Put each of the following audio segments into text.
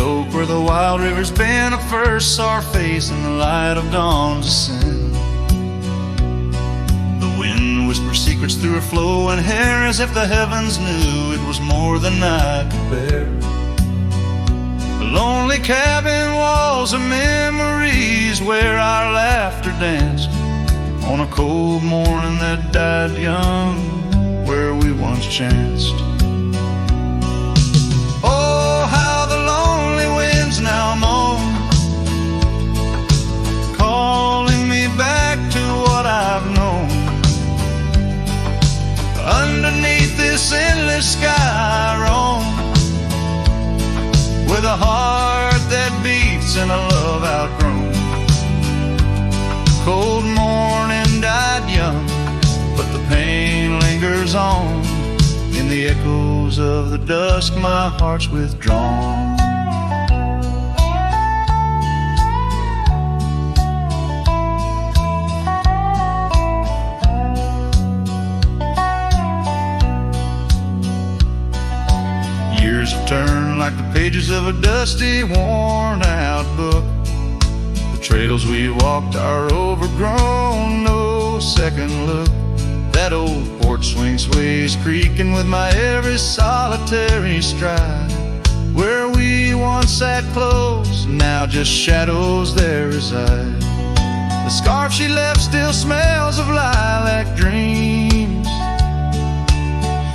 oak where the wild rivers bend, I first saw her face in the light of dawn's ascent. The wind whispered secrets through her flowing hair, as if the heavens knew it was more than I could bear. The lonely cabin walls of memories where our laughter danced on a cold morning that died young, where we once chanced. Oh, how the lonely winds now moan, calling me back to what I've known. Underneath this endless sky I roam, with a heart that beats and a love outgrown. Cold morning died young, but the pain lingers on. In the echoes of the dusk my heart's withdrawn. Years have turned like the pages of a dusty, worn-out book. The trails we walked are overgrown, no second look. That old porch swing sways creaking with my every solitary stride. Where we once sat close, now just shadows there reside. The scarf she left still smells of lilac dreams,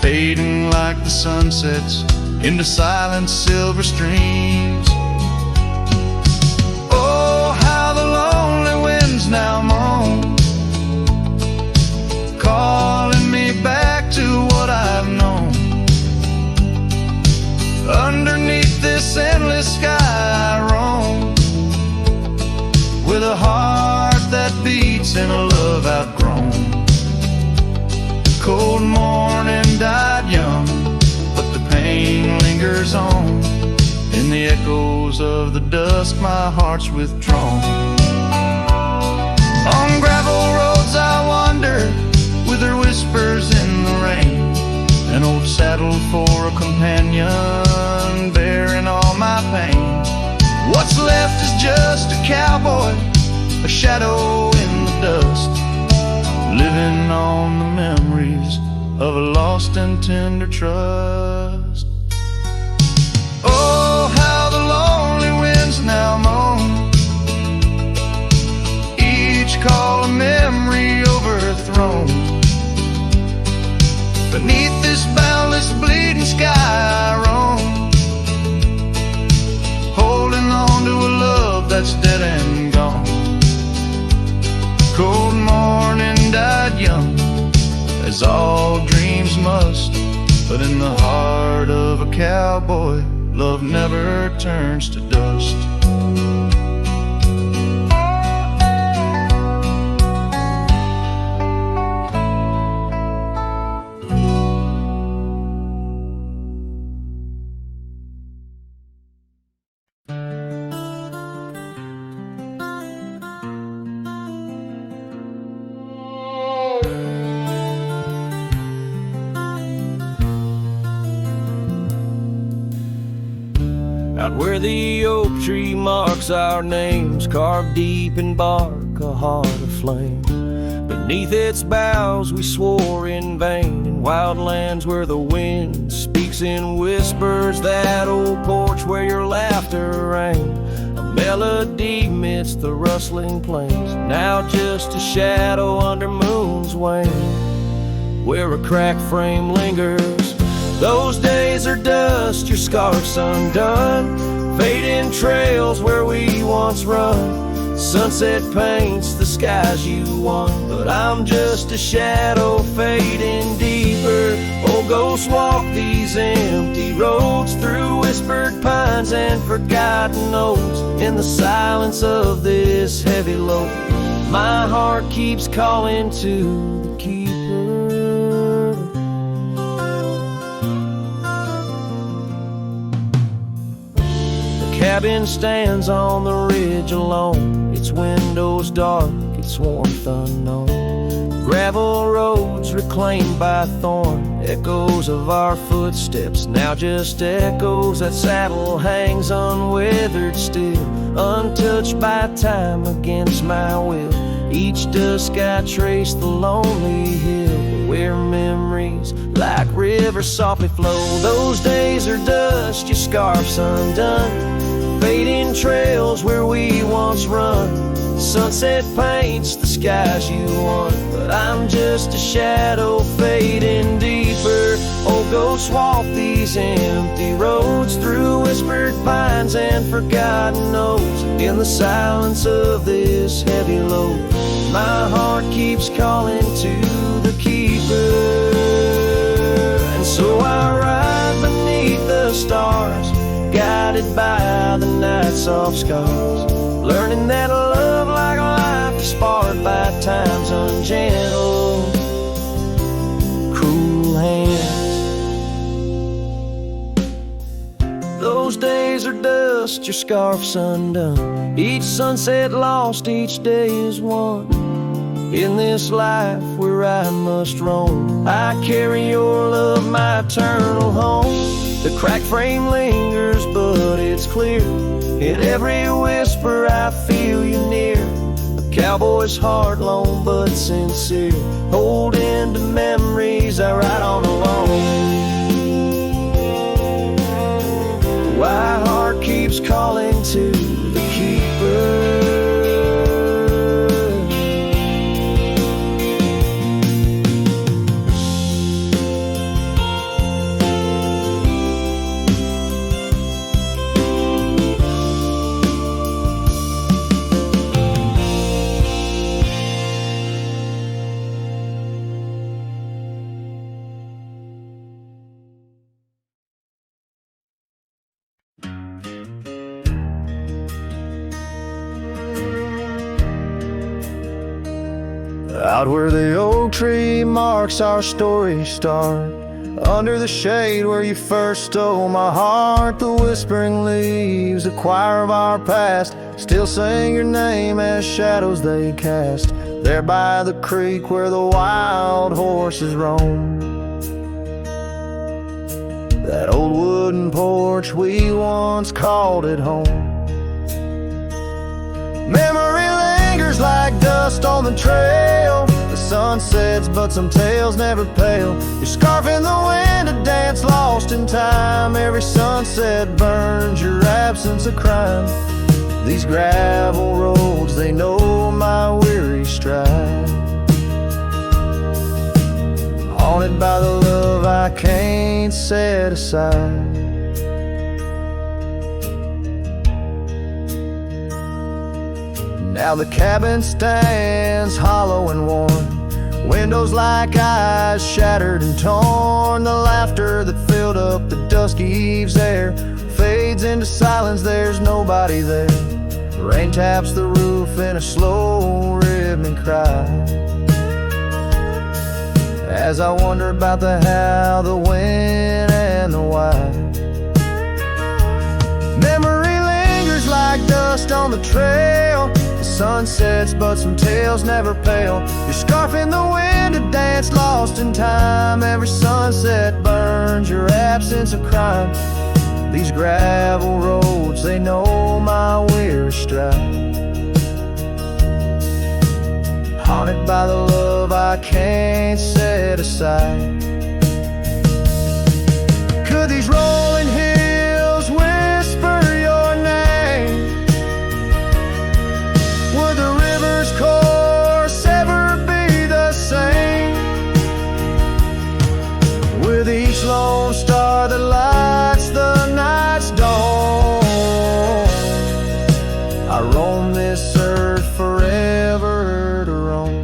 fading like the sunsets into silent silver streams. Oh, how the lonely winds now moan, calling me back to what I've known. Underneath this endless sky I roam, with a heart that beats and a love outgrown. Cold morning died young, but the pain lingers on. In the echoes of the dusk my heart's withdrawn. On gravel roads I wander, with her whispers in the rain. An old saddle for a companion, bearing all my pain. What's left is just a cowboy, a shadow in the dust, living on the memories of a lost and tender trust. Oh, how the lonely winds now moan, each call a memory overthrown. Beneath this boundless bleeding sky I roam, holding on to a love that's dead and gone. Cold morning died young, as all dreams must, but in the heart of a cowboy, love never turns to dust. Out where the oak tree marks our names, carved deep in bark, a heart aflame. Beneath its boughs we swore in vain, in wild lands where the wind speaks in whispers. That old porch where your laughter rang, a melody midst the rustling plains. Now just a shadow under moon's wane, where a cracked frame lingers. Those days are dust, your scarf's undone, fading trails where we once run. Sunset paints the skies you won, but I'm just a shadow fading deeper. Oh, ghosts walk these empty roads, through whispered pines and forgotten oaks. In the silence of this heavy load, my heart keeps calling to the keeper. Cabin stands on the ridge alone, its windows dark, its warmth unknown. Gravel roads reclaimed by thorn, Echoes of our footsteps, now just echoes. That saddle hangs unweathered still, untouched by time against my will. Each dusk I trace the lonely hill where memories like rivers softly flow. Those days are dust, your scarf's undone, fading trails where we once run. Sunset paints the skies you want, but I'm just a shadow fading deeper. Oh, go swap these empty roads through whispered pines and forgotten notes. In the silence of this heavy load, my heart keeps calling to the keeper. And so I ride beneath the stars, guided by the night's soft scars, learning that love like life is sparred by time's ungentle, cruel hands. Those days are dust, your scarf's undone. Each sunset lost, each day is won. In this life where I must roam, I carry your love, my eternal home. The cracked frame lingers, but it's clear. In every whisper I feel you near. A cowboy's heart, lone but sincere, holding to memories I ride on alone. My heart keeps calling to the keeper. Out where the oak tree marks our story start, under the shade where you first stole my heart, the whispering leaves, a choir of our past, still sing your name as shadows they cast. There by the creek where the wild horses roam, that old wooden porch we once called it home. Memory lingers like dust on the trail. The sun sets, but some tales never pale. Your scarf in the wind, a dance lost in time. Every sunset burns your absence a crime. These gravel roads, they know my weary stride. Haunted by the love I can't set aside. Now the cabin stands hollow and worn, windows like eyes shattered and torn. The laughter that filled up the dusky eve's air fades into silence, there's nobody there. The rain taps the roof in a slow rhythmic cry, as I wonder about the how, the when, and the why. Memory lingers like dust on the trail. The sun sets, but some tales never pale. Your scarf in the wind, a dance lost in time. Every sunset burns your absence a crime. These gravel roads, they know my weary stride. Haunted by the love I can't set aside. Could these rolling hills whisper your name? Would the river's course ever be the same? With each lone star that lights the night's dawn, I roam this earth forever to roam.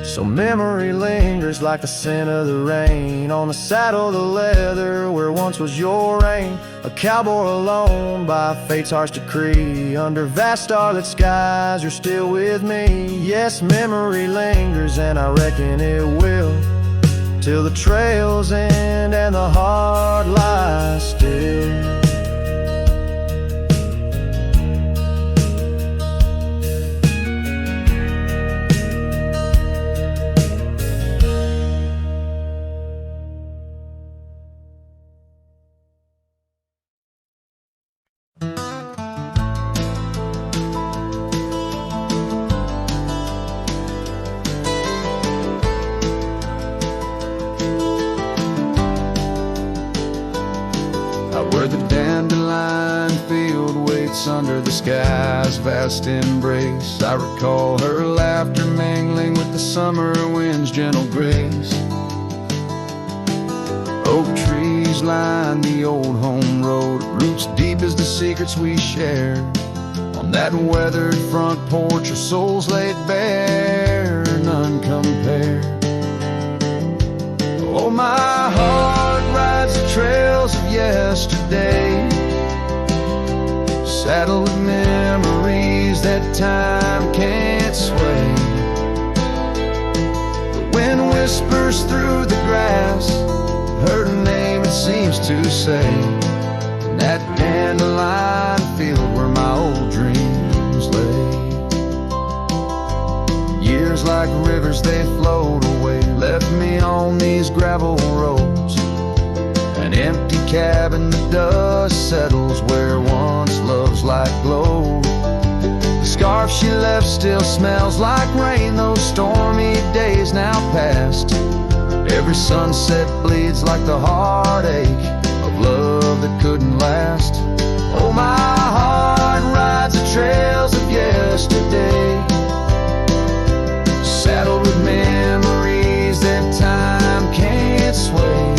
So memory lingers like the scent of the rain on the saddle, the leather where once was your reign. A cowboy alone by fate's harsh decree, under vast starlit skies you're still with me. Yes, memory lingers and I reckon it will, till the trails end and the heart lies still. out where the dandelion field waits under the sky's vast embrace. I recall her laughter mingling with the summer wind's gentle grace. Oak trees line the old home road, roots deep as the secrets we shared. On that weathered front porch, our souls laid bare, none compared. Oh, my heart rides the trails of yesterday, saddled with memories that time can't sway. The wind whispers through the grass, her name it seems to say, in that dandelion field where my old dreams lay. Years like rivers they flowed away, left me on these gravel roads. An empty cabin, the dust settles where once love's light glowed. The scarf she left still smells like rain, those stormy days now past. Every sunset bleeds like the heartache of love that couldn't last. Oh, my heart rides the trails of yesterday, saddled with memories that time can't sway.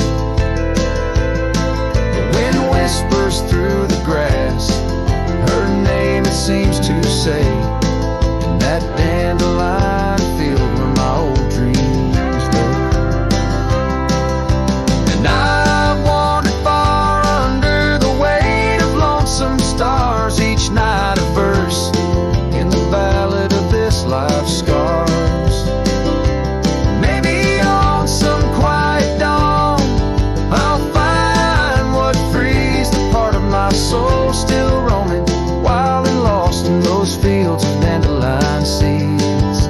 The wind whispers through the grass, her name it seems to say, in that dandelion field where my old dreams lay. And I've wandered far under the weight of lonesome stars, each night a verse in the ballad of this life's scars. Maybe on some quiet dawn I'll find what frees the part of my soul still roaming wild and lost in those fields of dandelion seeds.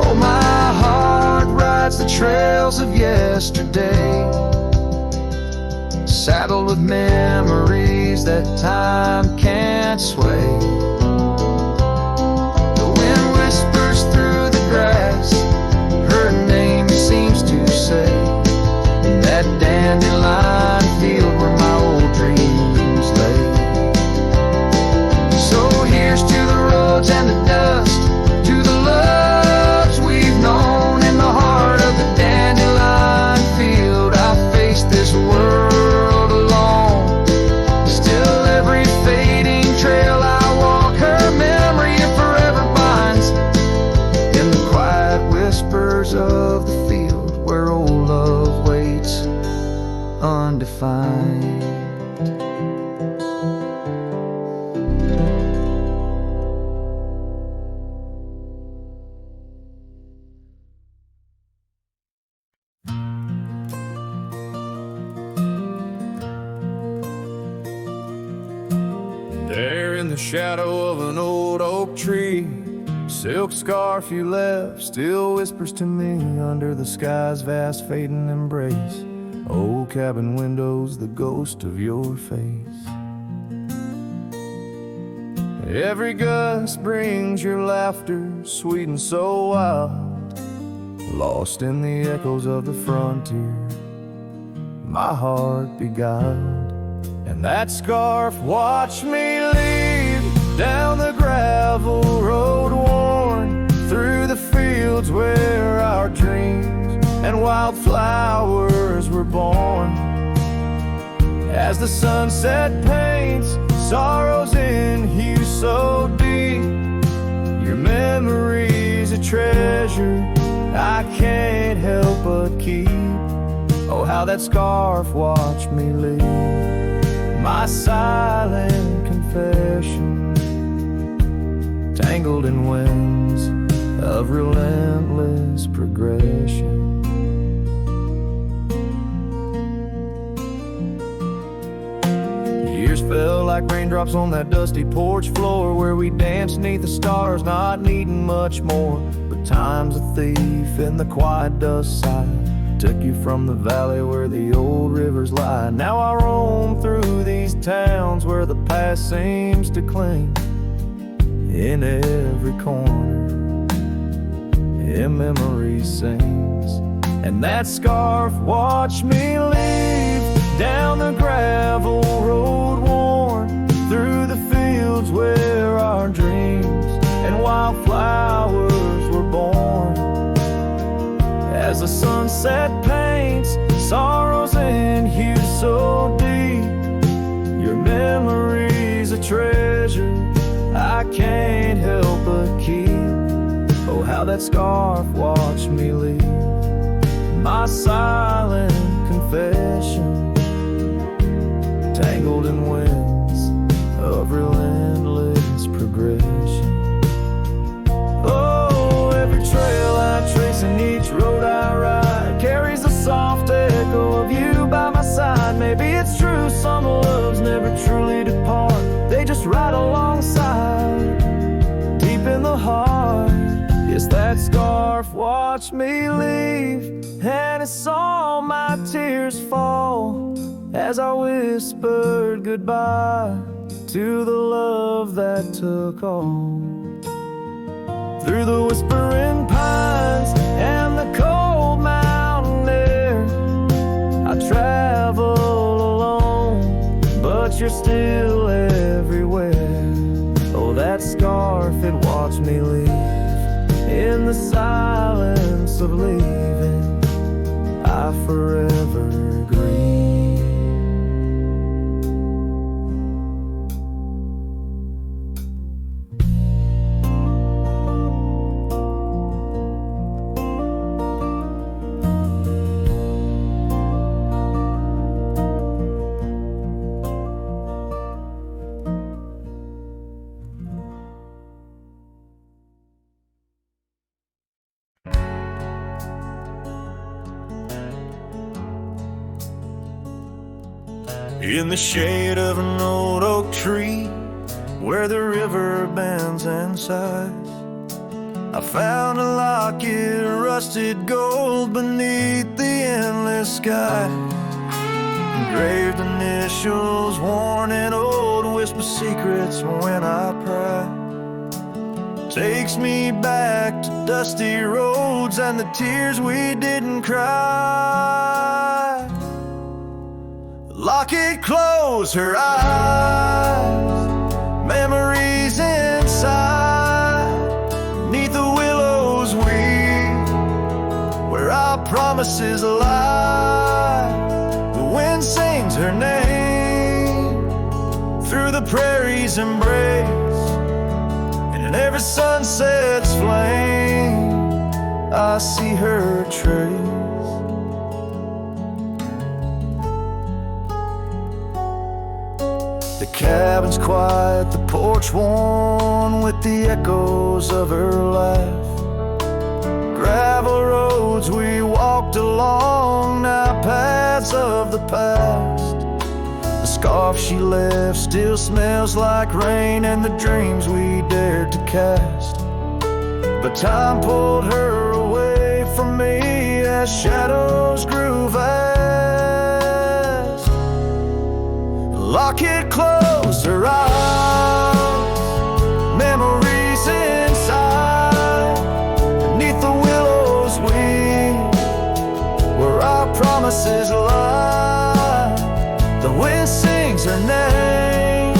Oh, my heart rides the trails of yesterday, saddled with memories that time can't sway. The wind whispers through the grass, her name seems to say, in that dandelion field where my old dreams lay. So here's to the roads and the dust, to the loves we've known in the heart of the dandelion field. I face this world alone, still every fading trail I walk, her memory forever binds in the quiet whispers of the field where old love waits undefined. There in the shadow of an old oak tree, silk scarf you left still whispers to me under the sky's vast fading embrace. Old cabin windows, the ghost of your face. Every gust brings your laughter, sweet and so wild, lost in the echoes of the frontier, my heart beguiled. And that scarf watched me leave down the gravel road, worn through the fields where our dreams and wildflowers were born. As the sunset paints sorrows in hue so deep, your memory's a treasure I can't help but keep. Oh, how that scarf watched me leave, my silent confession, tangled in winds of relentless progression. Years fell like raindrops on that dusty porch floor where we danced neath the stars, not needing much more. But time's a thief in the quiet dust side, took you from the valley where the old rivers lie. Now I roam through these towns where the past seems to cling. In every corner, in memory sings. And that scarf watched me leave down the grass how flowers were born. As the sunset paints sorrows and hues so deep, your memory's a treasure I can't help but keep. Oh, how that scarf watched me leave, my silent confession, tangled in winds of relentless progression. Oh, every trail I trace and each road I ride carries a soft echo of you by my side. Maybe it's true, some loves never truly depart, they just ride alongside, deep in the heart. Yes, that scarf watched me leave, and it saw my tears fall as I whispered goodbye to the love that took all. Through the whispering pines and the cold mountain air, I travel alone, but you're still everywhere. Oh, that scarf, it watched me leave in the silence of leaving, I forever grieve. In the shade of an old oak tree, where the river bends and sighs, I found a locket of rusted gold beneath the endless sky. Engraved initials, worn and old, whisper secrets when I pry. Takes me back to dusty roads and the tears we didn't cry. Locket closed her eyes, memories inside, neath the willows weep, where our promises lie. The wind sings her name through the prairie's embrace, and in every sunset's flame I see her trace. The cabin's quiet, the porch worn with the echoes of her laugh. Gravel roads we walked along, now paths of the past. The scarf she left still smells like rain and the dreams we dared to cast. But time pulled her away from me as shadows grew vast. Locket closed her eyes, memories inside, beneath the willows weep, where our promises lie. The wind sings her name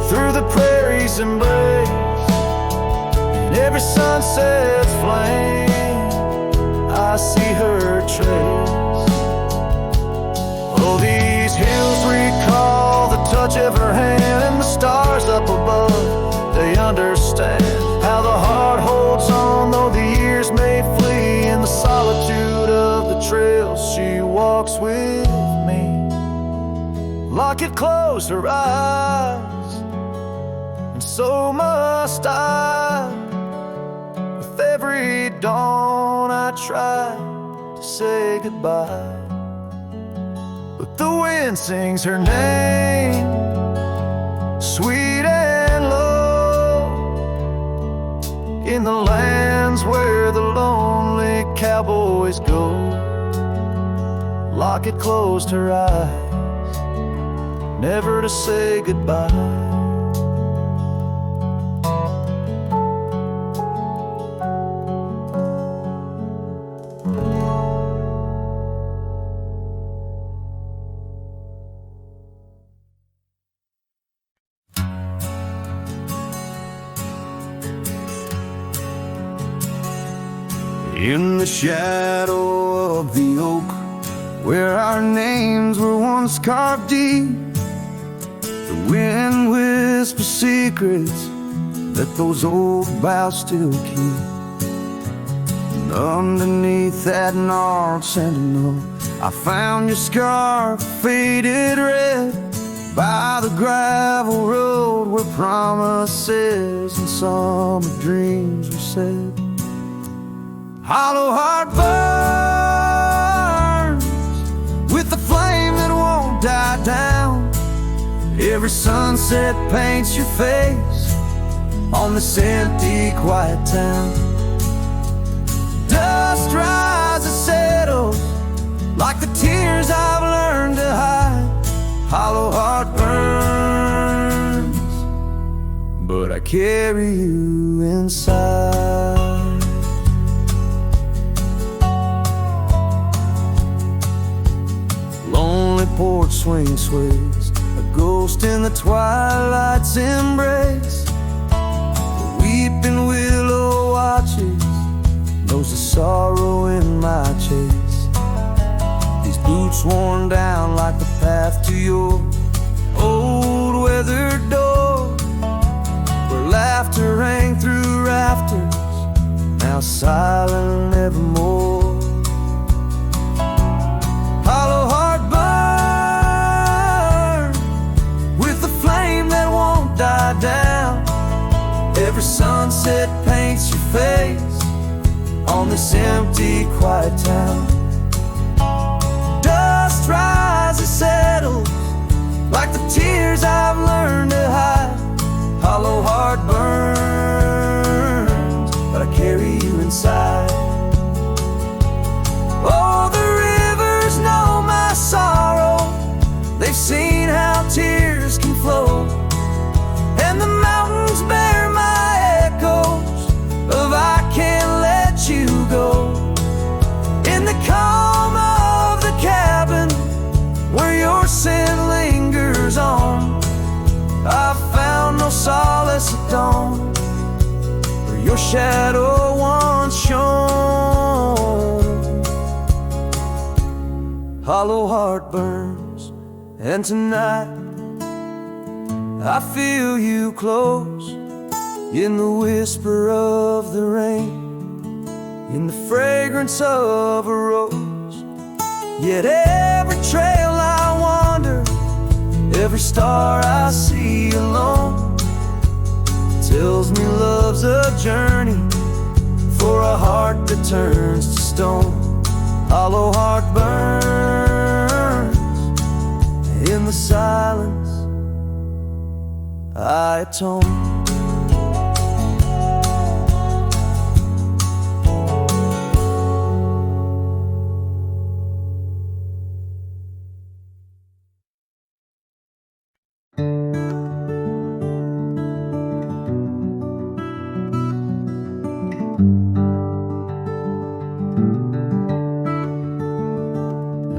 through the prairie's embrace, in every sunset's flame I see her trace. Oh, these hills recall the touch of her hand, and the stars up above, they understand how the heart holds on, though the years may flee. In the solitude of the trails she walks with me. Locket closed her eyes, and so must I. With every dawn I try to say goodbye, but the wind sings her name, sweet and low, in the lands where the lonely cowboys go. Locket closed her eyes, never to say goodbye. In the shadow of the oak, where our names were once carved deep, the wind whispers secrets that those old boughs still keep. And underneath that gnarled sentinel, I found your scarf faded red by the gravel road where promises and summer dreams were said. Hollow heart burns with the flame that won't die down. Every sunset paints your face on this empty, quiet town. Dust rises, settles like the tears I've learned to hide. Hollow heart burns, but I carry you inside. Lonely porch swing sways, a ghost in the twilight's embrace. The weeping willow watches, knows the sorrow in my chase. These boots worn down like the path to your old weathered door, where laughter rang through rafters, now silent evermore. Hollow heart burn with the flame that won't die down. Every sunset paints your face on this empty, quiet town. Dust rises, settles like the tears I've learned to hide. Hollow heart burns, but I carry you inside. Oh, the rivers know my sorrow, they've seen how tears can flow, and the mountains bear my echoes of I can't let you go. In the calm of the cabin where your scent lingers on, I found no solace at dawn, where your shadow once shone. Hollow heart burns, and tonight I feel you close, in the whisper of the rain, in the fragrance of a rose. Yet every trail I wander, every star I see alone, tells me love's a journey for a heart that turns to stone. Hollow heart burns, in the silence I atone.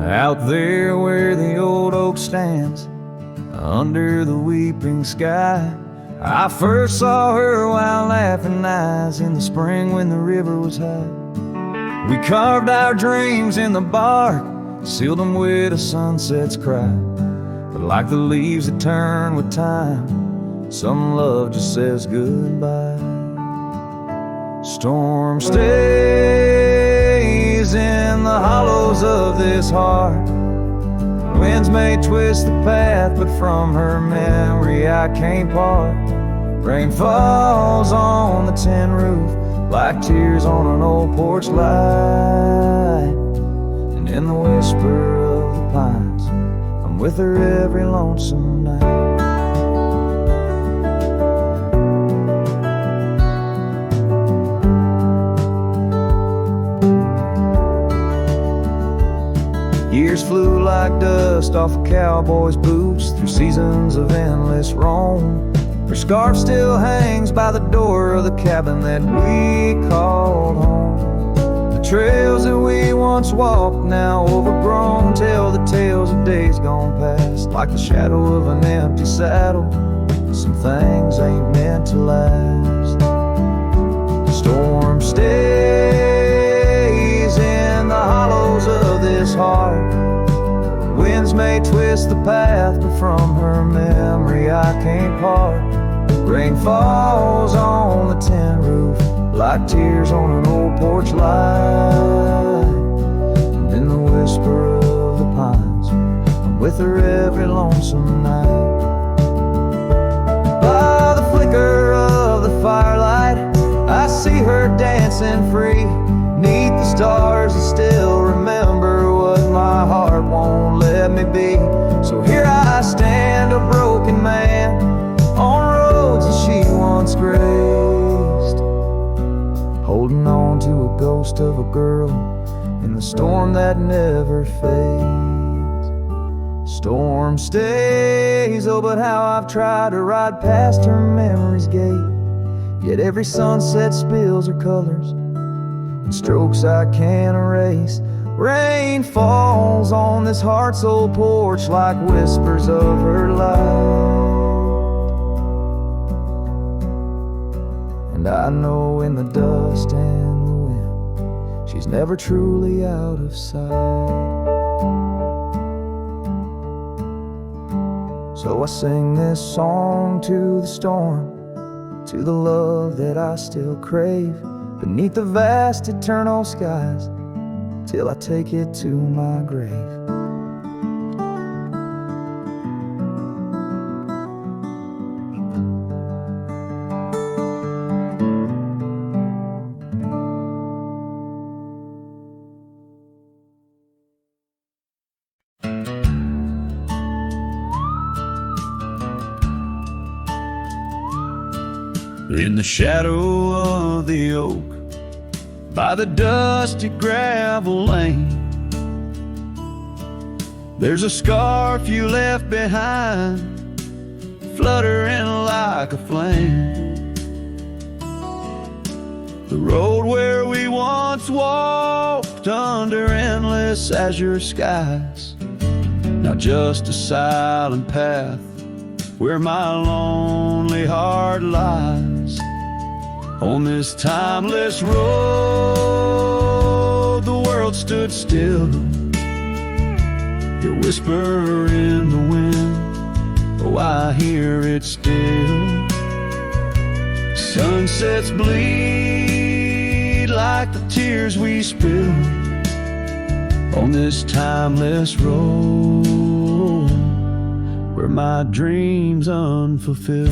Out there where the old oak stands, under the weeping sky, I first saw her while laughing eyes in the spring when the river was high. We carved our dreams in the bark, sealed them with a sunset's cry. But like the leaves that turn with time, some love just says goodbye. Storm stays in the hollows of this heart. Winds may twist the path, but from her memory I can't part. Rain falls on the tin roof like tears on an old porch light. And in the whisper of the pines, I'm with her every lonesome night. Years flew like dust off a cowboy's boots through seasons of endless roam. Her scarf still hangs by the door of the cabin that we called home. The trails that we once walked, now overgrown, tell the tales of days gone past. Like the shadow of an empty saddle, some things ain't meant to last. The storm stays this heart. Winds may twist the path, but from her memory I can't part. Rain falls on the tin roof like tears on an old porch light. And in the whisper of the pines, I'm with her every lonesome night. By the flicker of the firelight, I see her dancing free. Neath the stars, I still remember what my heart won't let me be. So here I stand, a broken man, on roads that she once graced, holding on to a ghost of a girl in the storm that never fades. Storm stays, oh, but how I've tried to ride past her memory's gate. Yet every sunset spills her colors in strokes I can't erase. Rain falls on this heart-soul porch like whispers of her life. And I know in the dust and the wind, she's never truly out of sight. So I sing this song to the storm, to the love that I still crave, beneath the vast eternal skies, till I take it to my grave. In the shadow of the oak, by the dusty gravel lane, there's a scarf you left behind, fluttering like a flame. The road where we once walked under endless azure skies, now just a silent path where my lonely heart lies. On this timeless road, the world stood still. Your whisper in the wind, oh, I hear it still. Sunsets bleed like the tears we spill on this timeless road, where my dreams unfulfilled.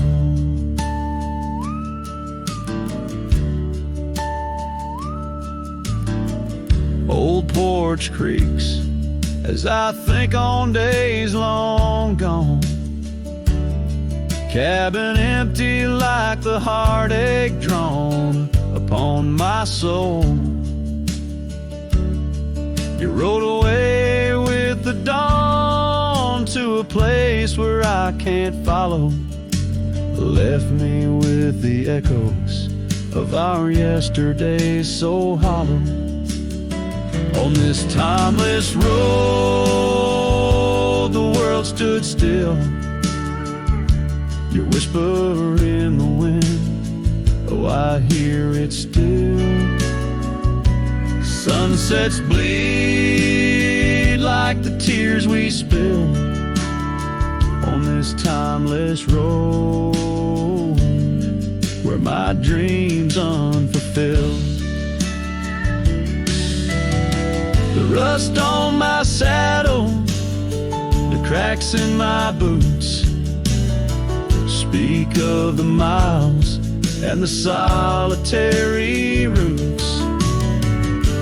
Old porch creaks as I think on days long gone. Cabin empty like the heartache drawn upon my soul. You rode away with the dawn to a place where I can't follow. Left me with the echoes of our yesterdays so hollow. On this timeless road, the world stood still. Your whisper in the wind, oh, I hear it still. Sunsets bleed like the tears we spill on this timeless road, where my dreams unfulfilled. The rust on my saddle, the cracks in my boots, speak of the miles and the solitary routes.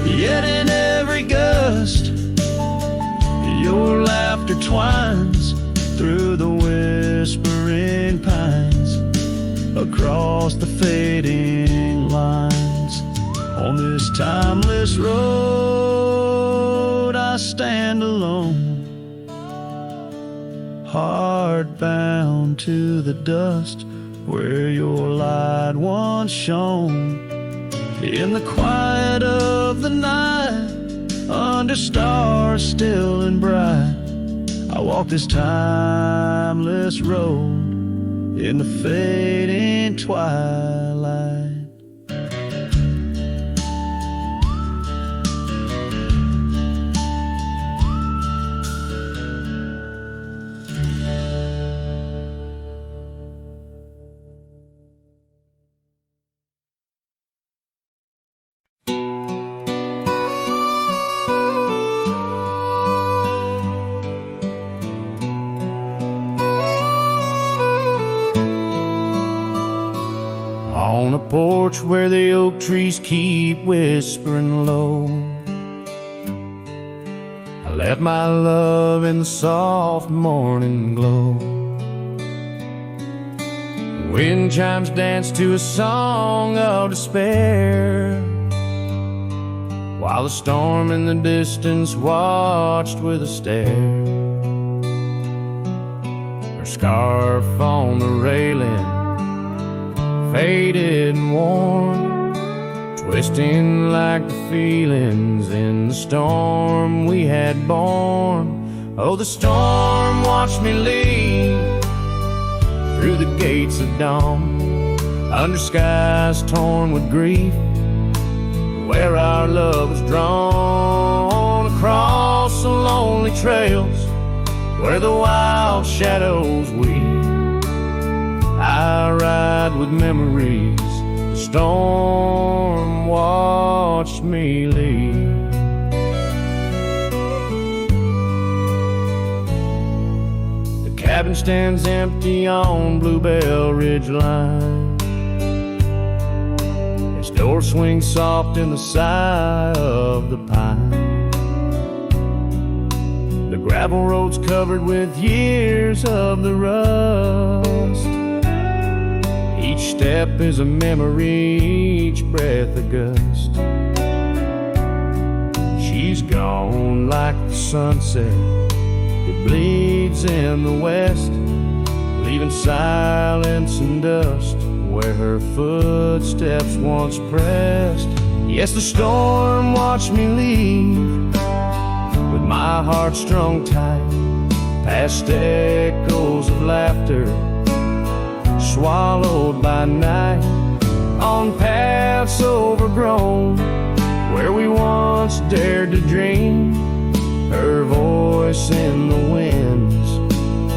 Yet in every gust, your laughter twines through the whispering pines, across the fading lines. On this timeless road, I stand alone, heart bound to the dust where your light once shone. In the quiet of the night, under stars still and bright, I walk this timeless road in the fading twilight. porch where the oak trees keep whispering low. I left my love in the soft morning glow. Wind chimes dance to a song of despair, while the storm in the distance watched with a stare. Her scarf on the railing, faded and worn, twisting like the feelings in the storm we had borne. Oh, the storm watched me leave through the gates of dawn, under skies torn with grief, where our love was drawn, across the lonely trails where the wild shadows weave. I ride with memories, the storm watched me leave. The cabin stands empty on Bluebell Ridge line. Its door swings soft in the sigh of the pine. The gravel road's covered with years of the rust. Each step is a memory, each breath a gust. She's gone like the sunset that bleeds in the west, leaving silence and dust where her footsteps once pressed. Yes, the storm watched me leave with my heart strung tight, past echoes of laughter swallowed by night, on paths overgrown where we once dared to dream. Her voice in the winds,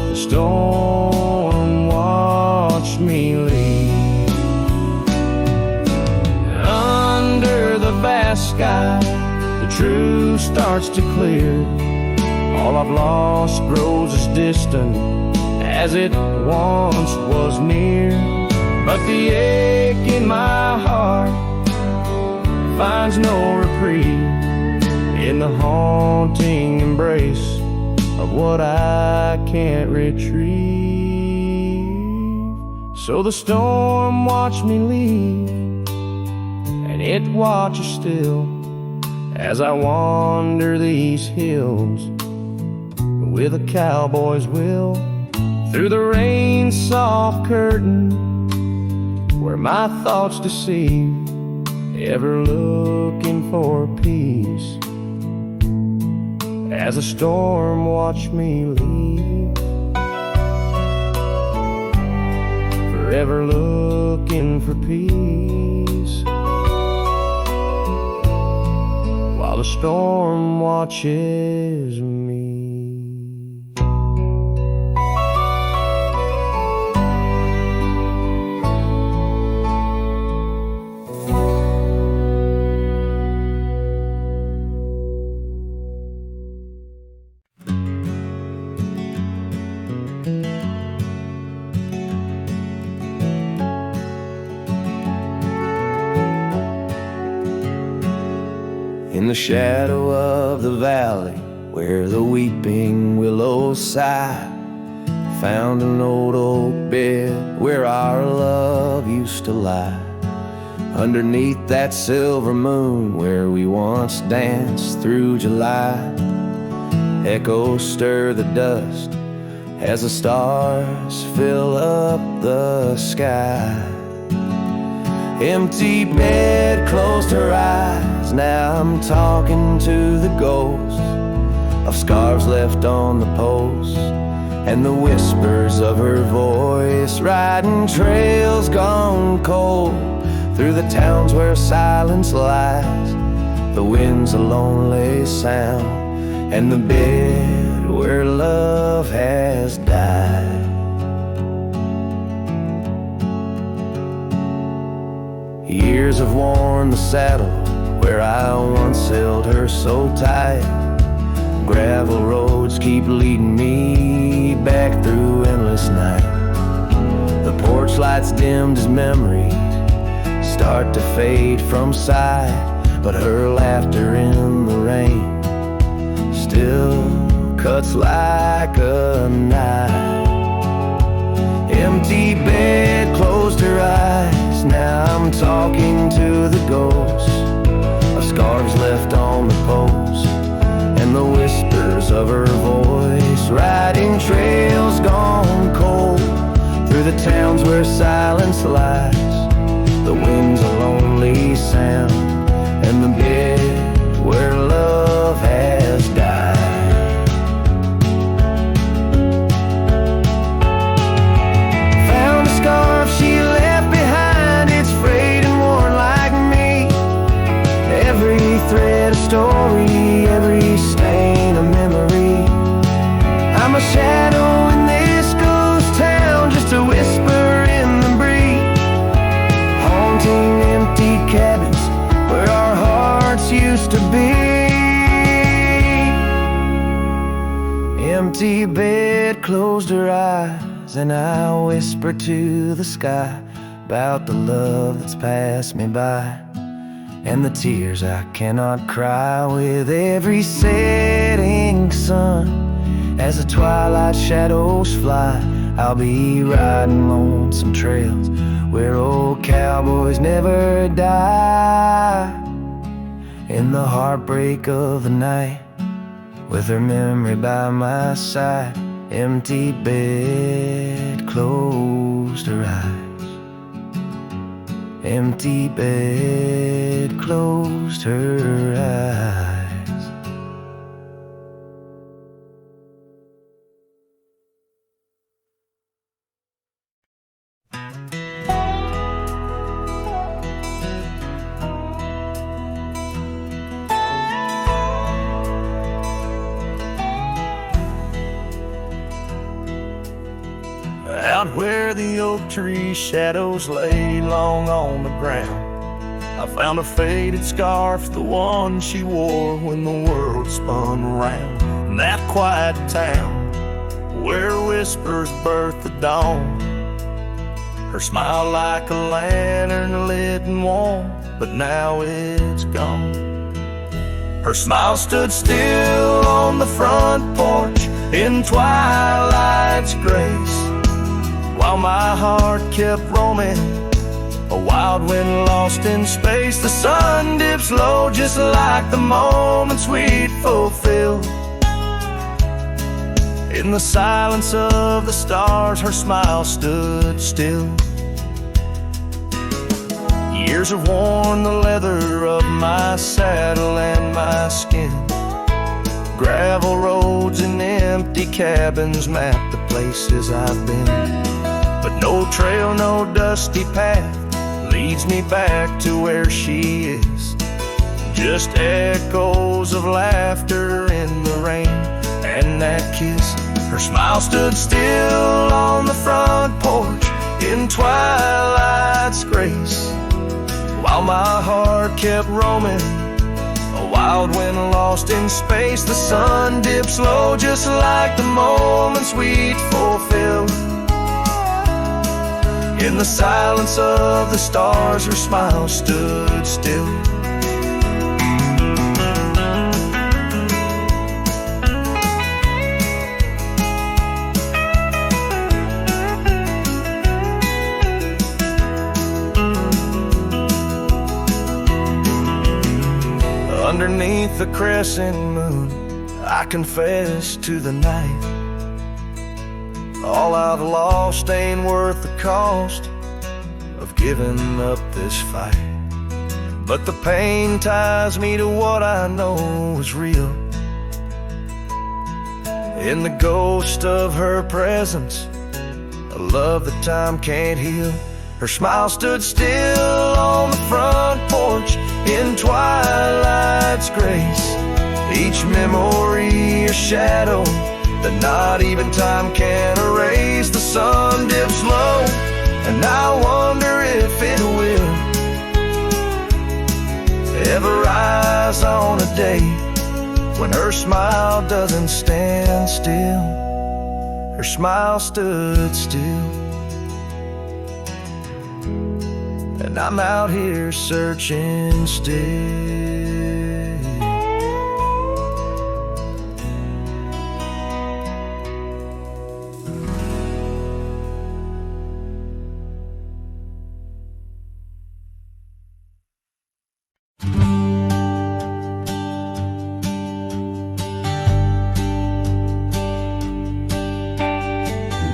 the storm watched me leave. Under the vast sky, the truth starts to clear. All I've lost grows as distant as it once was near. But the ache in my heart finds no reprieve in the haunting embrace of what I can't retrieve. So the storm watched me leave, and it watches still as I wander these hills with a cowboy's will, through the rain's soft curtain where my thoughts deceive, ever looking for peace as a storm watched me leave, forever looking for peace while the storm watches me. In the shadow of the valley where the weeping willows sigh, found an old oak bed where our love used to lie. Underneath that silver moon where we once danced through July, echoes stir the dust as the stars fill up the sky. Empty bed closed her eyes, now I'm talking to the ghosts of scarves left on the post, and the whispers of her voice riding trails gone cold through the towns where silence lies. The wind's a lonely sound, and the bed where love has died. Years have worn the saddle where I once held her so tight. Gravel roads keep leading me back through endless night. The porch lights dimmed as memories start to fade from sight, but her laughter in the rain still cuts like a knife. Empty bed, closed her eyes. Now I'm talking to the ghost of scarves left on the post, and the whispers of her voice, riding trails gone cold through the towns where silence lies. The wind's a lonely sound, and the bed where love has died. Found a scarf she left behind, it's frayed and worn like me. Every thread a story, every stain a memory. I'm a shadow in this ghost town, just a whisper in the breeze, haunting empty cabins where our hearts used to be. Empty bed, closed her eyes, and I whisper to the sky about the love that's passed me by, and the tears I cannot cry with every setting sun. As the twilight shadows fly, I'll be riding lonesome trails where old cowboys never die. In the heartbreak of the night, with her memory by my side, empty bed, closed her eyes. Empty bed, closed her eyes. Out where the oak tree shadows lay long on the ground, I found a faded scarf, the one she wore when the world spun around. In that quiet town where whispers birth the dawn, her smile like a lantern lit and warm, but now it's gone. Her smile stood still on the front porch in twilight's grace, while my heart kept roaming, a wild wind lost in space. The sun dips low just like the moments we'd fulfill. In the silence of the stars, her smile stood still. Years have worn the leather of my saddle and my skin. Gravel roads and empty cabins map the places I've been, but no trail, no dusty path leads me back to where she is. Just echoes of laughter in the rain and that kiss. Her smile stood still on the front porch in twilight's grace, while my heart kept roaming, a wild wind lost in space. The sun dips low just like the moments we'd fulfilled. In the silence of the stars, her smile stood still. Underneath the crescent moon, I confess to the night, all I've lost ain't worth the cost of giving up this fight. But the pain ties me to what I know is real. In the ghost of her presence, a love that time can't heal. Her smile stood still on the front porch in twilight's grace. Each memory a shadow that not even time can erase. The sun dips low, and I wonder if it will ever rise on a day when her smile doesn't stand still. Her smile stood still, and and I'm out here searching still.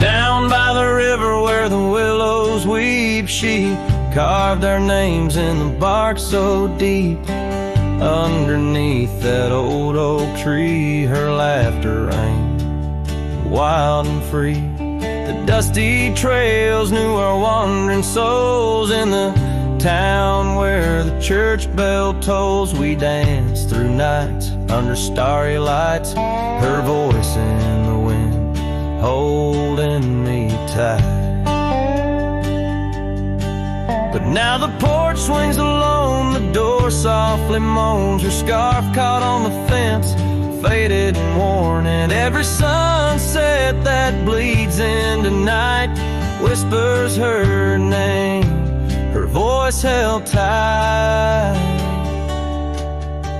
Down by the river where the willows weep, she carved our names in the bark so deep. Underneath that old oak tree, her laughter rang wild and free. The dusty trails knew our wandering souls. In the town where the church bell tolls, we danced through nights under starry lights, her voice in the wind holding me tight. But now the porch swings alone, the door softly moans, her scarf caught on the fence, faded and worn, and every sunset that bleeds into night whispers her name, her voice held tight.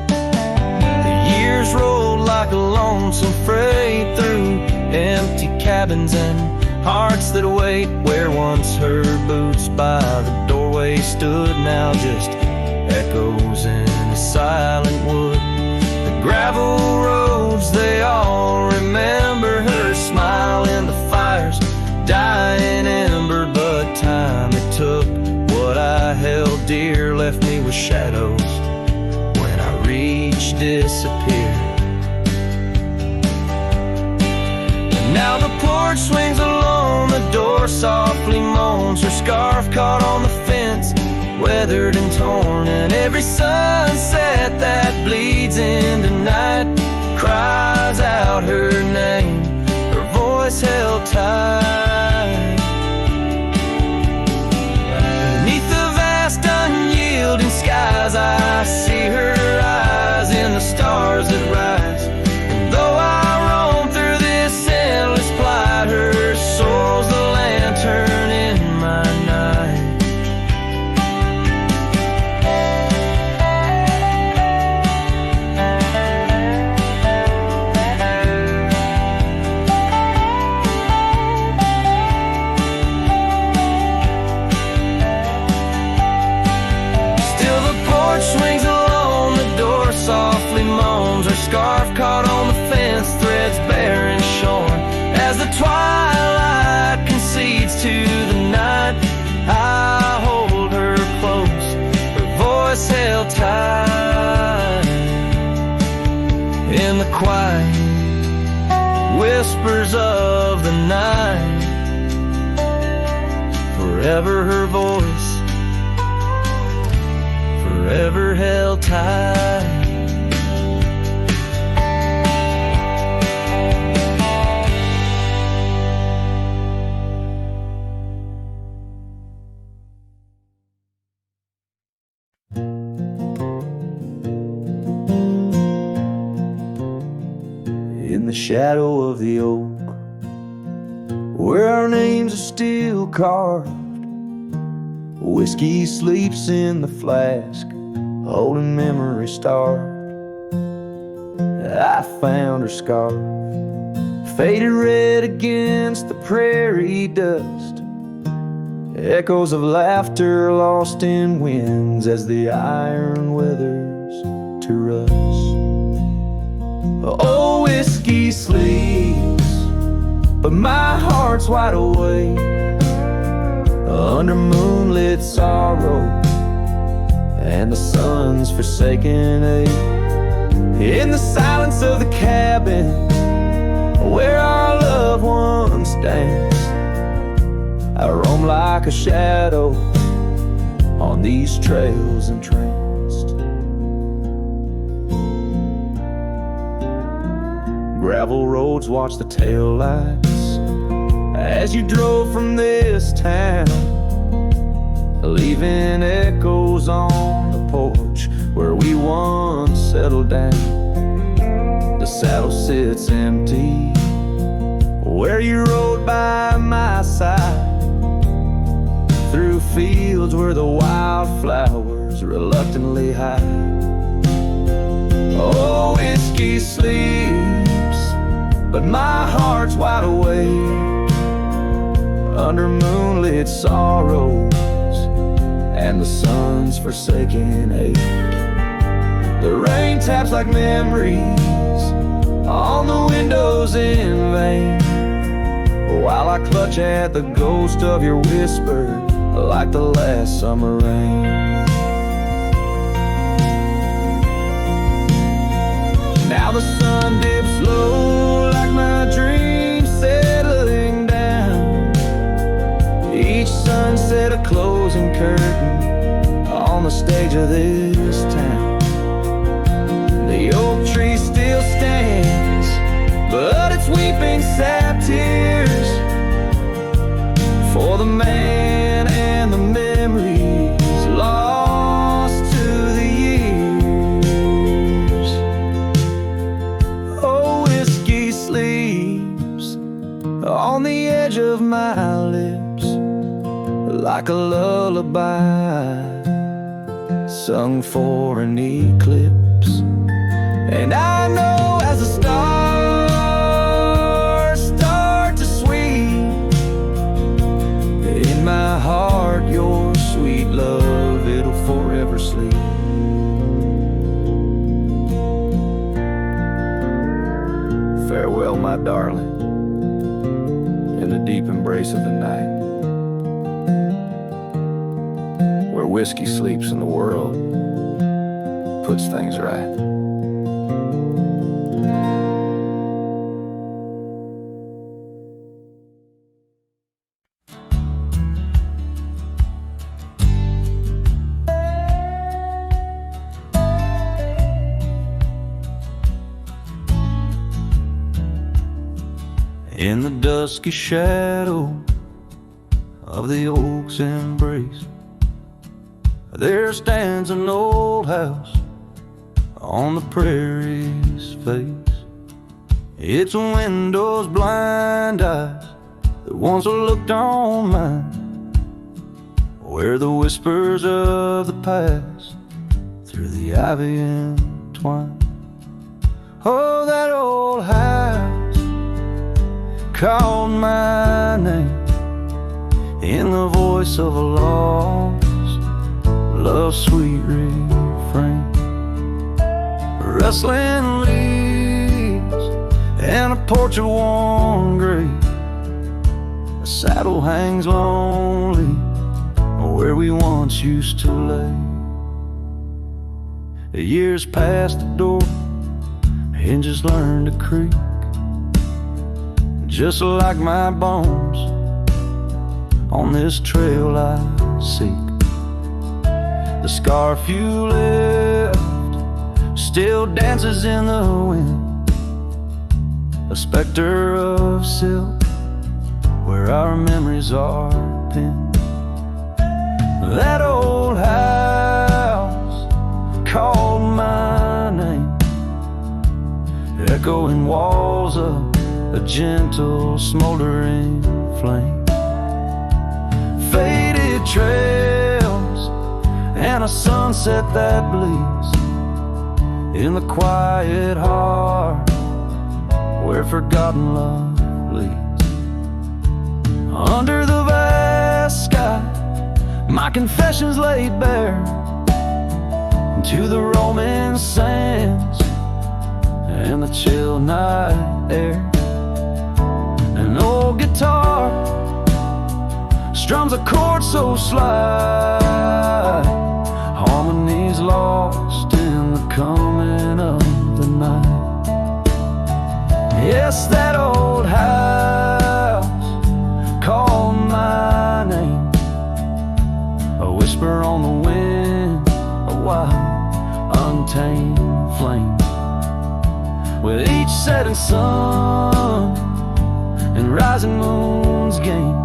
The years rolled like a lonesome freight through empty cabins and hearts that wait, where once her boots by the doorway stood, now just echoes in a silent wood. The gravel roads, they all remember her smile in the fire's dying ember. But time it took, what I held dear left me with shadows when I reached disappear. Now the porch swings alone, the door softly moans, her scarf caught on the fence, weathered and torn, and every sunset that bleeds into night cries out her name, her voice held tight. Beneath the vast unyielding skies, I see her eyes in the stars that rise, and though I her soul's the lantern in my night. Still the porch swings alone, the door softly moans, her scarf caught on the fence, threads bare and shorn. As the twilight concedes to the night, I hold her close, her voice held tight. In the quiet whispers of the night, forever her voice, forever held tight. In the shadow of the oak, where our names are still carved, whiskey sleeps in the flask, holding memory starved. I found her scarf, faded red against the prairie dust, echoes of laughter lost in winds as the iron weathers to rust. Oh, whiskey sleeps, but my heart's wide awake under moonlit sorrow and the sun's forsaken ache. In the silence of the cabin where our loved ones danced, I roam like a shadow on these trails entranced. Gravel roads watch the taillights as you drove from this town, leaving echoes on the porch where we once settled down. The saddle sits empty where you rode by my side, through fields fields where the wildflowers reluctantly hide. Oh, whiskey sleeps, but my heart's wide awake under moonlit sorrows and the sun's forsaken ache. The rain taps like memories on the windows in vain, while I clutch at the ghost of your whisper like the last summer rain. Now the sun dips low like my dreams settling down. Each sunset a closing curtain on the stage of this town. The oak tree still stands, but it's weeping sap tears for the man and the memories lost to the years. Oh, whiskey sleeps on the edge of my lips like a lullaby sung for an eclipse. And I know as the stars start to sweep in my heart, your sweet love, it'll forever sleep. Farewell, my darling, in the deep embrace of the night, where whiskey sleeps and the world puts things right. In the dusky shadow of the oak's embrace, there stands an old house on the prairie's face. Its windows blind eyes that once looked on mine, where the whispers of the past through the ivy entwine. Oh, that old house called my name in the voice of a lost love's sweet refrain. Rustling leaves and a porch of worn grape, a saddle hangs lonely where we once used to lay. The years past the door, hinges learn to creak, just like my bones on this trail I seek. The scarf you left still dances in the wind, a specter of silk where our memories are pinned. That old house called my name, echoing walls of a gentle smoldering flame. Faded trails and a sunset that bleeds in the quiet heart where forgotten love leads. Under the vast sky, my confessions laid bare to the roaming sands and the chill night air. An old guitar strums a chord so slight, harmonies lost in the coming of the night. Yes, that old house called my name, a whisper on the wind, a wild, untamed flame. With each setting sun and rising moon's game,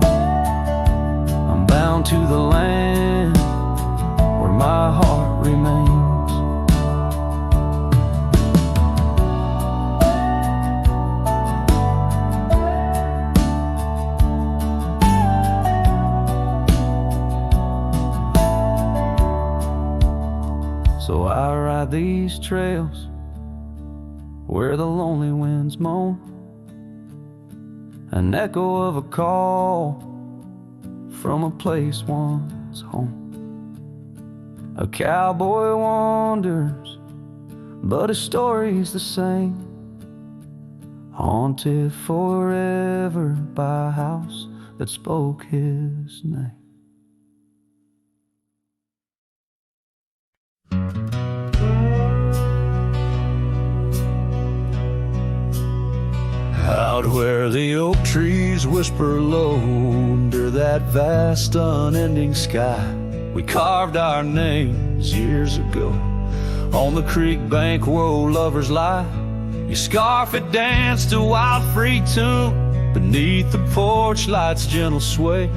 I'm bound to the land where my heart remains. these trails where the lonely winds moan, an echo of a call from a place once home. A cowboy wanders, but his story's the same, haunted forever by a house that spoke his name. Out where the oak trees whisper low under that vast unending sky, we carved our names years ago on the creek bank where old lovers lie. Your scarf it danced a wild free tune beneath the porch light's gentle sway.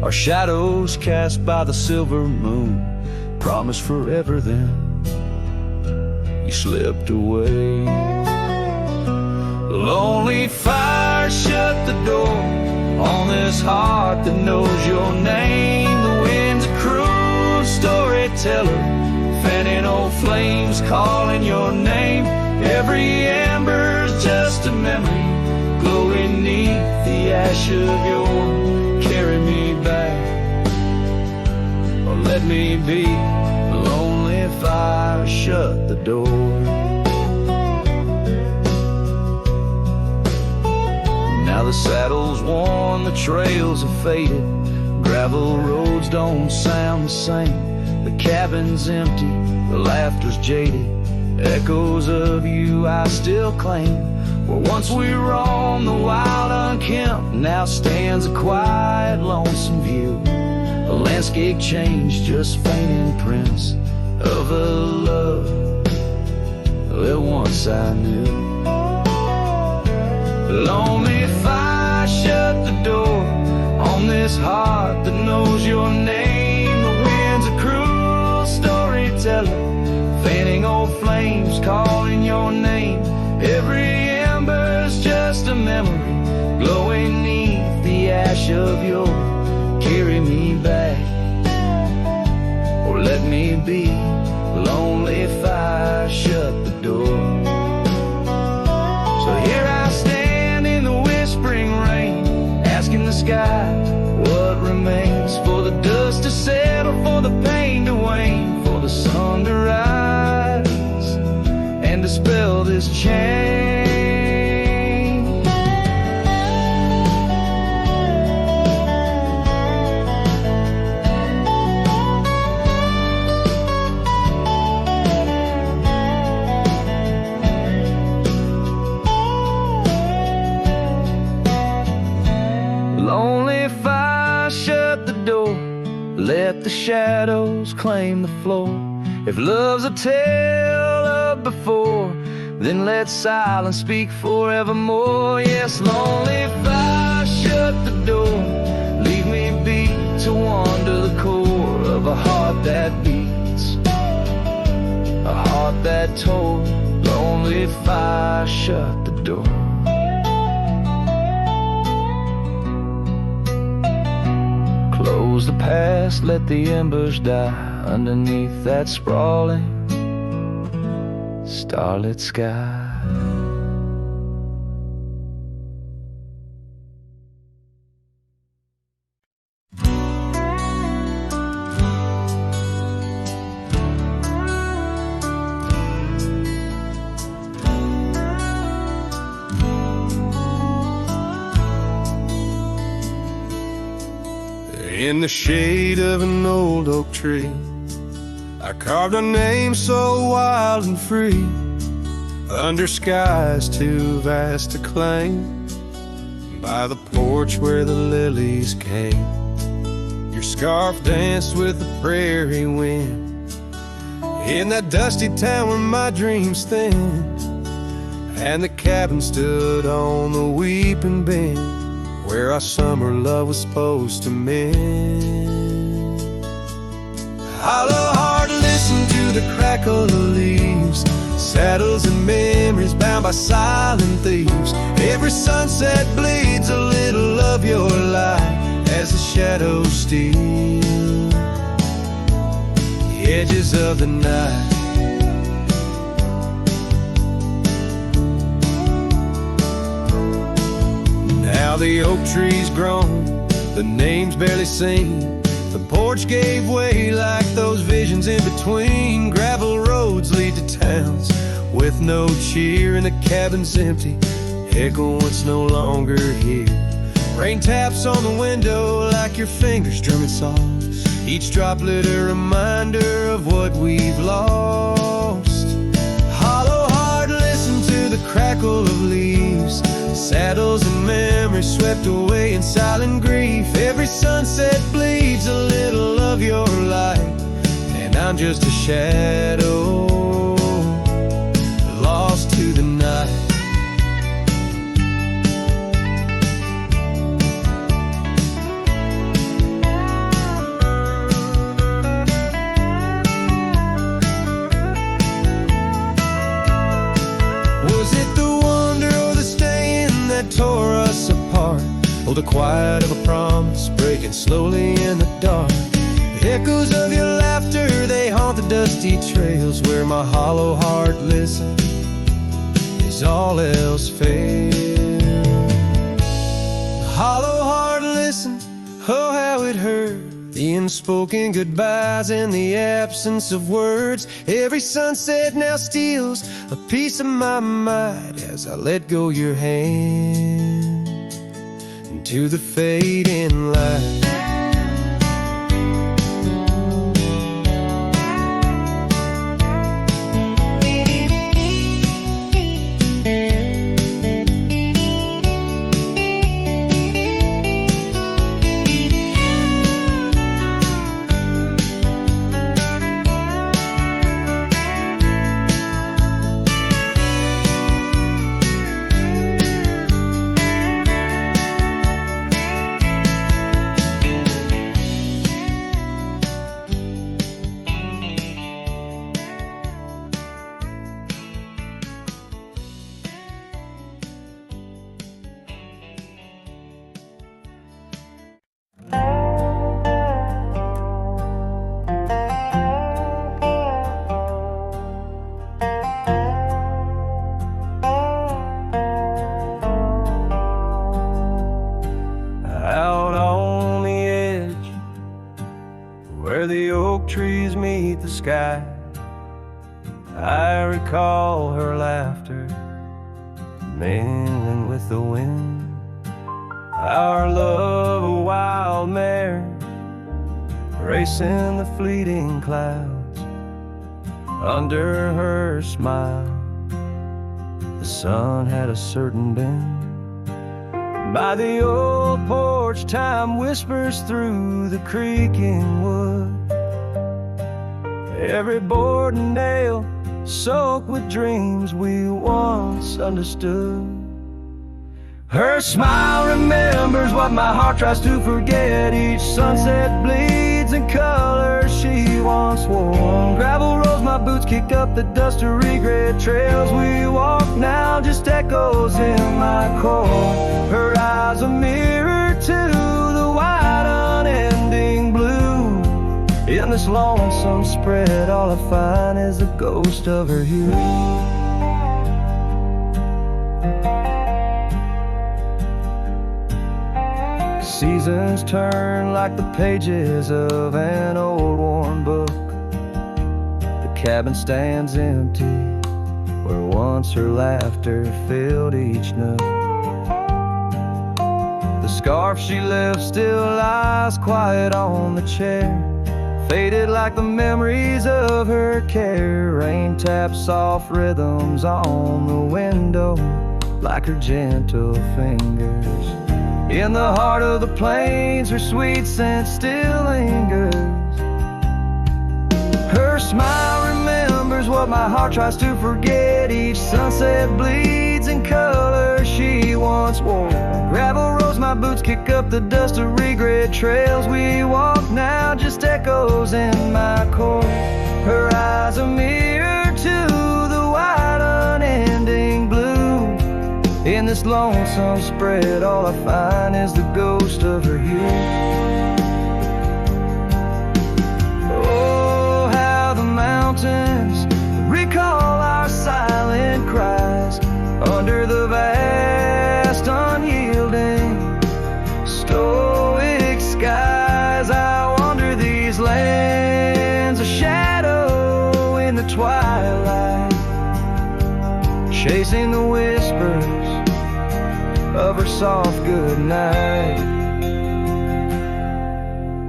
Our shadows cast by the silver moon promised forever, then you slipped away. Lonely fire shut the door on this heart that knows your name. The wind's a cruel storyteller, fanning old flames calling your name. Every ember's just a memory glowing neath the ash of your carry me back, or let me be. Lonely fire shut the door. Now the saddle's worn, the trails have faded, gravel roads don't sound the same. The cabin's empty, the laughter's jaded, echoes of you I still claim. Where once we roamed the wild unkempt, now stands a quiet lonesome view. A landscape changed, just faint imprints of a love that once I knew. Lonely fire shut the door on this heart that knows your name. The wind's a cruel storyteller, fanning old flames calling your name. Every ember's just a memory glowing neath the ash of your carry me back, or let me be. Lonely fire shut the door. So here I stand in the whispering rain, asking the sky what remains, for the dust to settle, for the pain to wane, for the sun to rise and dispel this chain. Lonely fire shut the door, let the shadows claim the floor. If love's a tale of before, then let silence speak forevermore. Yes, lonely fire shut the door, leave me be to wander the core of a heart that beats, a heart that tore. Lonely fire shut the door. Close the past, let the embers die underneath that sprawling starlit sky. In the shade of an old oak tree, I carved a name so wild and free, under skies too vast to claim, by the porch where the lilies came. Your scarf danced with the prairie wind, in that dusty town where my dreams thinned, and the cabin stood on the weeping bend, where our summer love was supposed to mend. Hollow heart, listen to the crackle of leaves, saddles and memories bound by silent thieves. Every sunset bleeds a little of your light as the shadows steal the edges of the night. While the oak tree's grown, the name's barely seen. The porch gave way like those visions in between. Gravel roads lead to towns with no cheer, and the cabin's empty, echo it's no longer here. Rain taps on the window like your fingers drumming soft, each droplet a reminder of what we've lost. Hollow heart, listen to the crackle of leaves, saddles and memories swept away in silent grief. Every sunset bleeds a little of your light, and I'm just a shadow lost to the night. Was it the wonder or the staying that tore us apart? Oh, the quiet of a promise breaking slowly in the dark. The echoes of your laughter, they haunt the dusty trails where my hollow heart listens as all else fails. Hollow heart listen, oh how it hurt, the unspoken goodbyes and the absence of words. Every sunset now steals a piece of my mind as I let go your hand into the fading light. Trees meet the sky, I recall her laughter mingling with the wind. Our love a wild mare racing the fleeting clouds. Under her smile the sun had a certain bend. By the old porch time whispers through the creaking wood, every board and nail soaked with dreams we once understood. Her smile remembers what my heart tries to forget. Each sunset bleeds in colors she once wore. Gravel roads my boots kicked up the dust of regret. Trails we walk now just echoes in my core. Her eyes a mirror to the wide unending blue. In this lonesome spread, all I find is the ghost of her hue. Seasons turn like the pages of an old worn book. The cabin stands empty where once her laughter filled each nook. The scarf she left still lies quiet on the chair, faded like the memories of her care. Rain taps soft rhythms on the window like her gentle fingers. In the heart of the plains her sweet scent still lingers. Her smile remembers what my heart tries to forget. Each sunset bleeds in color she once wore. Gravel roads my boots kick up the dust of regret. Trails we walk now just echoes in my core. Her eyes a mirror to the wide unending blue. In this lonesome spread, all I find is the ghost of her hue. Oh, how the mountains recall our silent cries under the vast unyielding twilight, chasing the whispers of her soft goodnight.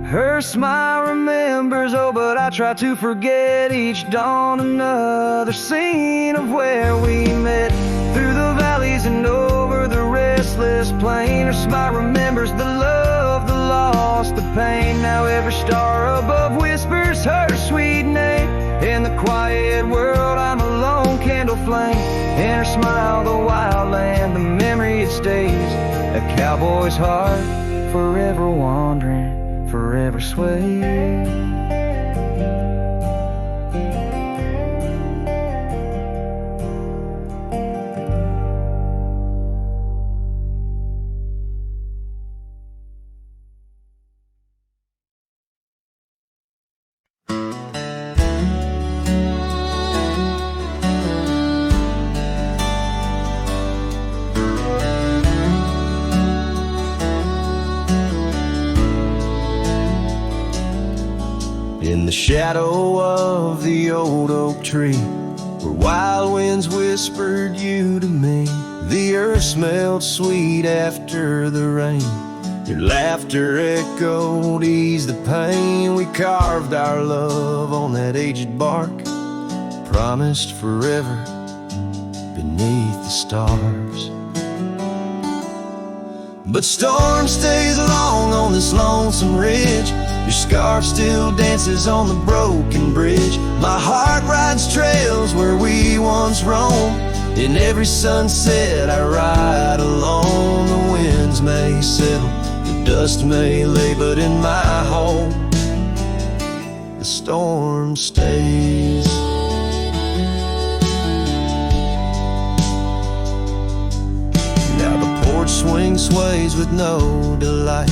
Her smile remembers, oh, but I try to forget each dawn. Another scene of where we met, through the valleys and over the restless plain. Her smile remembers the love, the loss, the pain. Now every star above whispers her sweet name. In the quiet world I'm a lone candle flame. In her smile the wild land, the memory it stays. A cowboy's heart, forever wandering, forever swaying. In the shadow of the old oak tree, where wild winds whispered you to me, the earth smelled sweet after the rain. Your laughter echoed, eased the pain. We carved our love on that aged bark, promised forever beneath the stars. But storm stays along on this lonesome ridge. Your scarf still dances on the broken bridge. My heart rides trails where we once roamed. In every sunset I ride alone. The winds may settle, the dust may lay, but in my home the storm stays. Now the porch swing sways with no delight.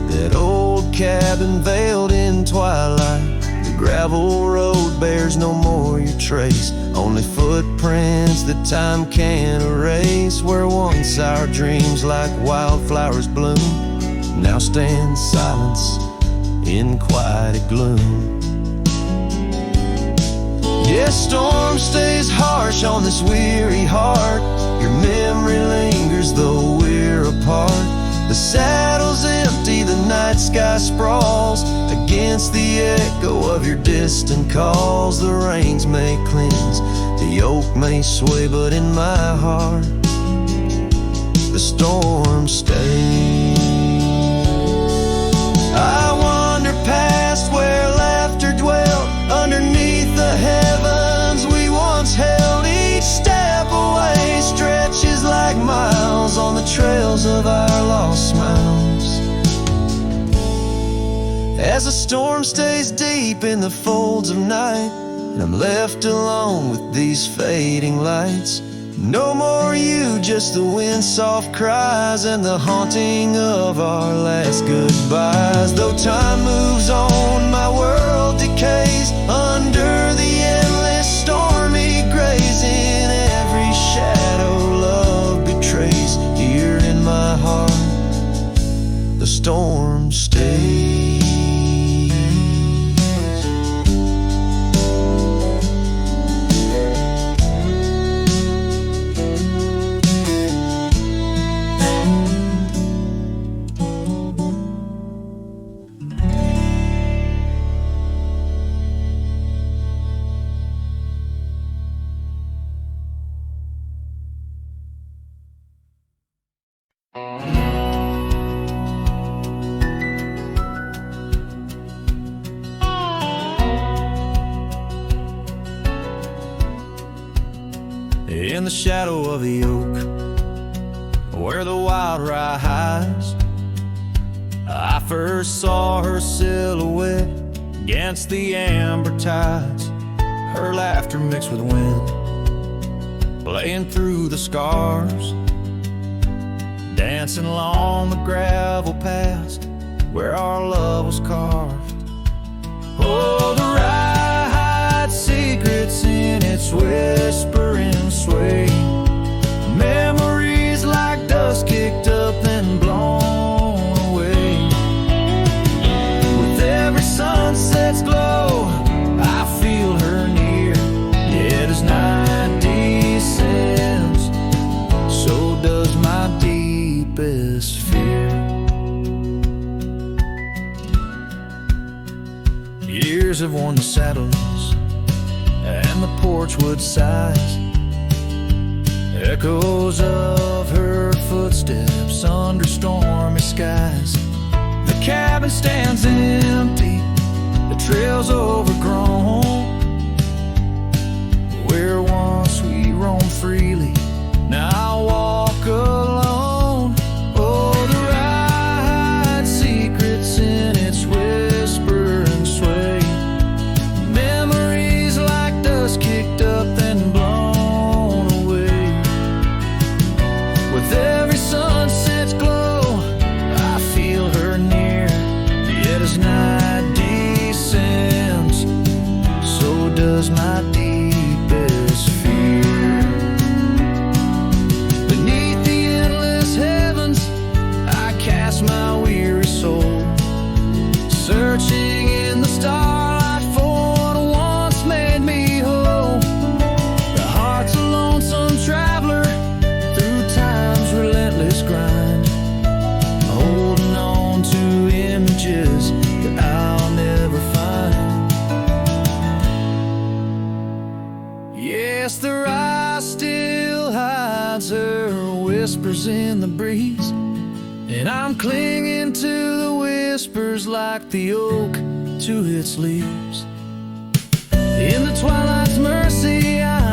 That old cabin veiled in twilight. The gravel road bears no more your trace, only footprints that time can't erase. Where once our dreams like wildflowers bloom, now stand silence in quiet gloom. Yes, storm stays harsh on this weary heart. Your memory lingers though we're apart. The saddle's empty, the night sky sprawls against the echo of your distant calls. The rains may cleanse, the oak may sway, but in my heart the storm stays. I wander past where laughter dwelt, underneath the heavens we once held. Each step away stretches like miles on the trails of our lost smiles. As the storm stays deep in the folds of night, and I'm left alone with these fading lights. No more you, just the wind's soft cries and the haunting of our last goodbyes. Though time moves on, my world decays under the endless stormy grays. In every shadow love betrays. Here in my heart the storm stays. In the shadow of the oak, where the wild rye hides, I first saw her silhouette against the amber tides. Her laughter mixed with wind, playing through the scars, dancing along the gravel paths where our love was carved. Oh, the rye hides secrets in its whispering sway. Memories like dust kicked up and blown away. With every sunset's glow, I feel her near. years have worn the saddles and the porch wood sighs. Echoes of her footsteps under stormy skies. The cabin stands empty, the trail's overgrown. Where once we roamed freely, now I walk alone. Oh, the ride, secrets in its whisper and sway. Memories like dust kicked up and blown away. With every sunset's glow, I feel her near. Yet as night descends, so does my deepest fear. Beneath the endless heavens, I cast my weary soul, searching in the starlight for what once made me whole. The heart's a lonesome traveler through time's relentless grind, holding on to images that I'll never find. Yes, the rye still hides her whispers in the breeze, and I'm clinging to the whispers like the oak to its leaves. In the twilight's mercy, I